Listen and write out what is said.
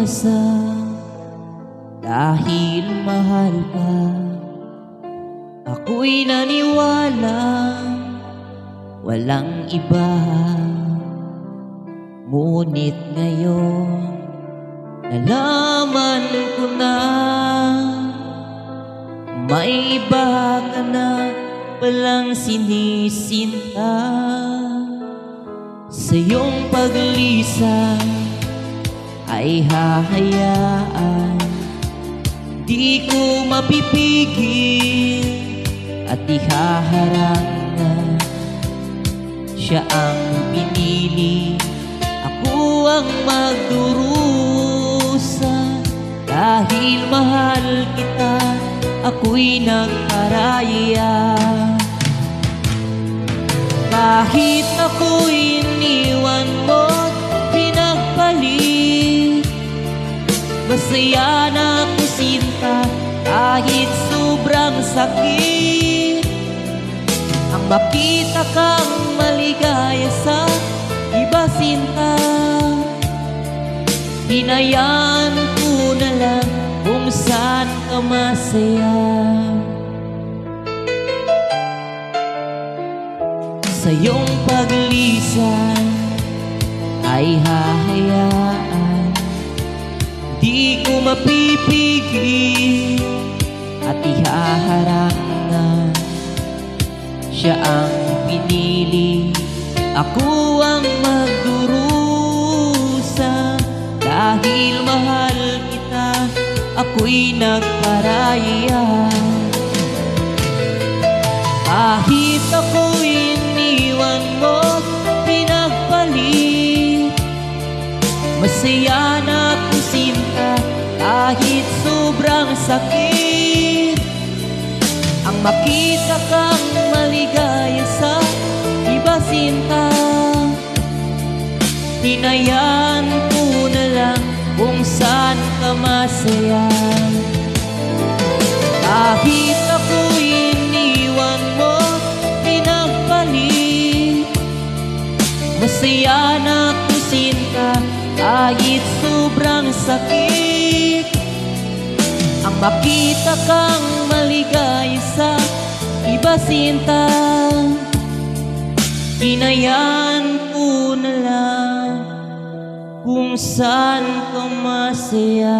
umaasa dahil mahal ka. Ako'y naniwala walang iba, ngunit ngayon nalaman ko na may iba ka na palang sinisinta. Sa iyong paglisan ay hahayaan, di ko mapipigil at ihaharang na siya ang pinili. Ako ang magdurusa dahil mahal kita, ako'y nagparaya. Kahit ako'y iniwan mo't pinagpalit, masaya na ako sinta kahit sobrang sakit. Ang makita kang maligaya sa iba sinta, hinayaan ko na lang kung saan ka masaya. Sa iyong paglisan ay hahayaan, di ko mapipigil at ihaharang na siya ang pinili. Ako ang magdurusa dahil mahal kita, ako'y nagparaya. Kahit ako'y iniwan mo't pinagpalit, masaya na ako sinta kahit sobrang sakit. Ang makita kang maligaya sa iba sinta, hinayaan ko na lang kung saan ka masaya. Kahit ako'y iniwan mo pinagpalit, masaya na ako sinta kahit sobrang sakit. Ang makita kang maligaya sa iba sinta, hinayaan ko na lang kung saan ka masaya.